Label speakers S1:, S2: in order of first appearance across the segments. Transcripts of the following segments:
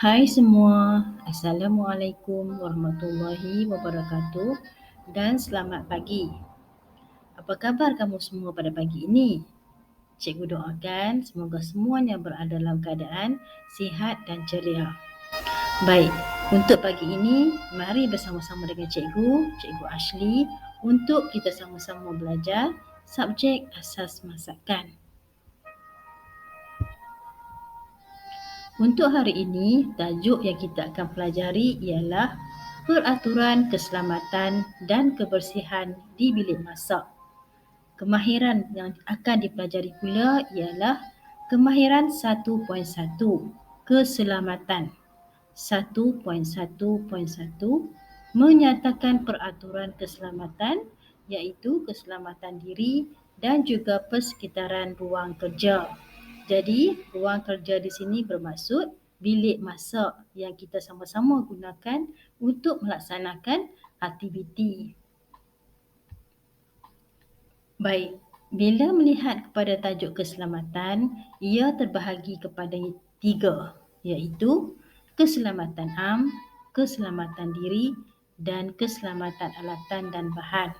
S1: Hai semua, Assalamualaikum warahmatullahi wabarakatuh dan selamat pagi. Apa khabar kamu semua pada pagi ini? Cikgu doakan semoga semuanya berada dalam keadaan sihat dan ceria. Baik, untuk pagi ini mari bersama-sama dengan Cikgu Ashley untuk kita sama-sama belajar subjek asas masakan. Untuk hari ini, tajuk yang kita akan pelajari ialah peraturan keselamatan dan kebersihan di bilik masak. Kemahiran yang akan dipelajari pula ialah kemahiran 1.1, keselamatan. 1.1.1 menyatakan peraturan keselamatan iaitu keselamatan diri dan juga persekitaran ruang kerja. Jadi, ruang kerja di sini bermaksud bilik masak yang kita sama-sama gunakan untuk melaksanakan aktiviti. Baik, bila melihat kepada tajuk keselamatan, ia terbahagi kepada 3, iaitu keselamatan am, keselamatan diri dan keselamatan alatan dan bahan.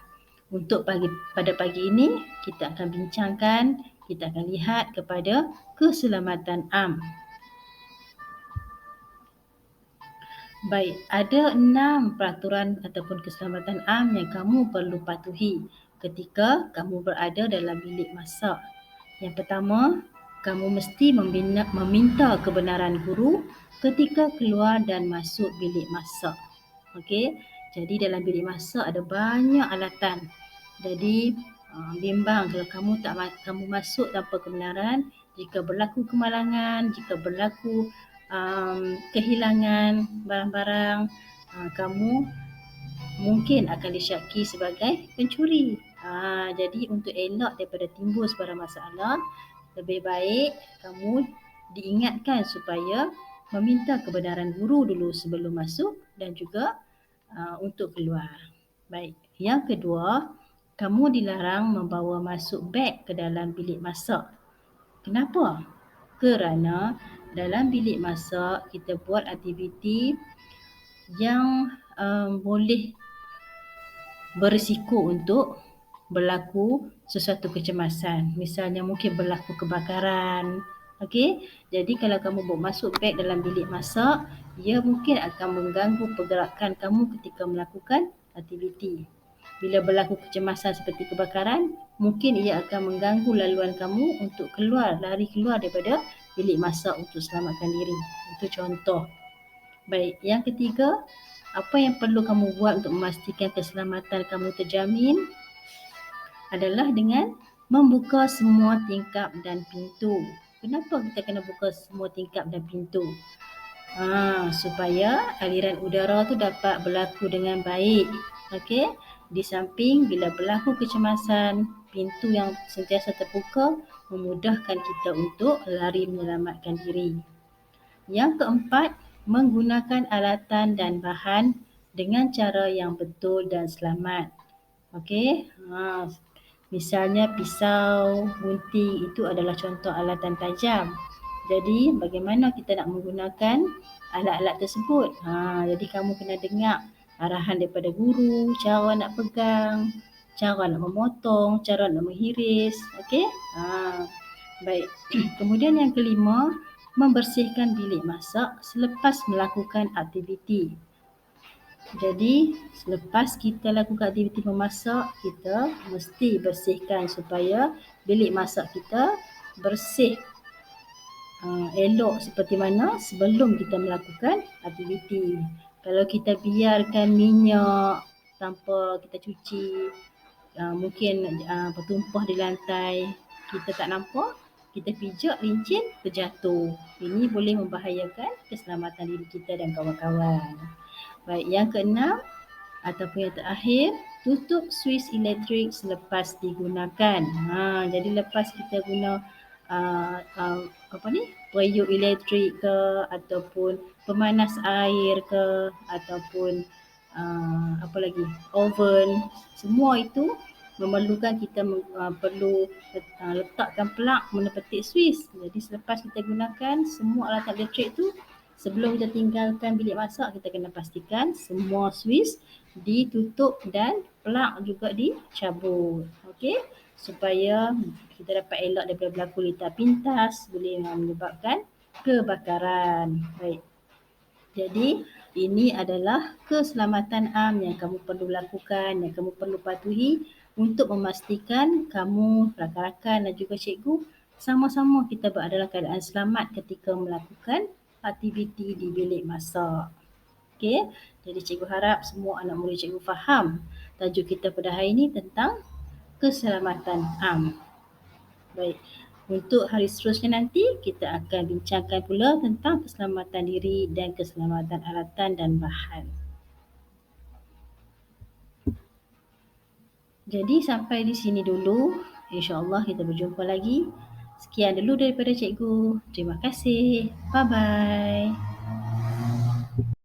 S1: Untuk pada pagi ini, kita akan bincangkan, kita akan lihat kepada keselamatan am. Baik, ada 6 peraturan ataupun keselamatan am yang kamu perlu patuhi ketika kamu berada dalam bilik masak. Yang pertama, kamu mesti meminta kebenaran guru ketika keluar dan masuk bilik masak. Okey, jadi dalam bilik masak ada banyak alatan. Jadi bimbang kalau kamu masuk tanpa kebenaran, jika berlaku kemalangan, jika berlaku kehilangan barang-barang, kamu mungkin akan disyaki sebagai pencuri. Jadi untuk elak daripada timbul sebarang masalah, lebih baik kamu diingatkan supaya meminta kebenaran guru dulu sebelum masuk dan juga untuk keluar. Baik, yang kedua, kamu dilarang membawa masuk beg ke dalam bilik masak. Kenapa? Kerana dalam bilik masak kita buat aktiviti yang boleh berisiko untuk berlaku sesuatu kecemasan. Misalnya mungkin berlaku kebakaran. Okey, jadi kalau kamu bawa masuk beg dalam bilik masak, ia mungkin akan mengganggu pergerakan kamu ketika melakukan aktiviti. Bila berlaku kecemasan seperti kebakaran, mungkin ia akan mengganggu laluan kamu untuk lari keluar daripada bilik masak untuk selamatkan diri. Itu contoh. Baik, yang ketiga, apa yang perlu kamu buat untuk memastikan keselamatan kamu terjamin adalah dengan membuka semua tingkap dan pintu. Kenapa kita kena buka semua tingkap dan pintu? Supaya aliran udara tu dapat berlaku dengan baik. Okey, di samping bila berlaku kecemasan, pintu yang sentiasa terbuka memudahkan kita untuk lari menyelamatkan diri. Yang keempat, menggunakan alatan dan bahan dengan cara yang betul dan selamat. Okey, misalnya pisau, gunting itu adalah contoh alatan tajam. Jadi bagaimana kita nak menggunakan alat-alat tersebut? Jadi kamu kena dengar arahan daripada guru, cara nak pegang, cara nak memotong, cara nak menghiris. Okey? Baik. Kemudian yang kelima, membersihkan bilik masak selepas melakukan aktiviti. Jadi selepas kita lakukan aktiviti memasak, kita mesti bersihkan supaya bilik masak kita bersih, elok seperti mana sebelum kita melakukan aktiviti. Kalau kita biarkan minyak tanpa kita cuci, mungkin bertumpah di lantai, kita tak nampak, kita pijak lincin, terjatuh. Ini boleh membahayakan keselamatan diri kita dan kawan-kawan. Baik, yang keenam ataupun yang terakhir, tutup suis elektrik selepas digunakan. Jadi lepas kita guna periuk elektrik ke ataupun pemanas air ke ataupun oven, semua itu memerlukan kita perlu letakkan plug, menepetik suis. Jadi selepas kita gunakan semua alat elektrik itu sebelum kita tinggalkan bilik masak, kita kena pastikan semua suis ditutup dan plug juga dicabut. Okey, supaya kita dapat elak daripada berlaku litar pintas, boleh menyebabkan kebakaran. Baik. Jadi ini adalah keselamatan am yang kamu perlu lakukan, yang kamu perlu patuhi untuk memastikan kamu, rakan-rakan dan juga cikgu sama-sama kita berada dalam keadaan selamat ketika melakukan aktiviti di bilik masak. Okey, jadi cikgu harap semua anak murid cikgu faham tajuk kita pada hari ini tentang keselamatan am. Baik, untuk hari seterusnya nanti kita akan bincangkan pula tentang keselamatan diri dan keselamatan alatan dan bahan. Jadi sampai di sini dulu. InsyaAllah kita berjumpa lagi. Sekian dulu daripada cikgu. Terima kasih. Bye-bye.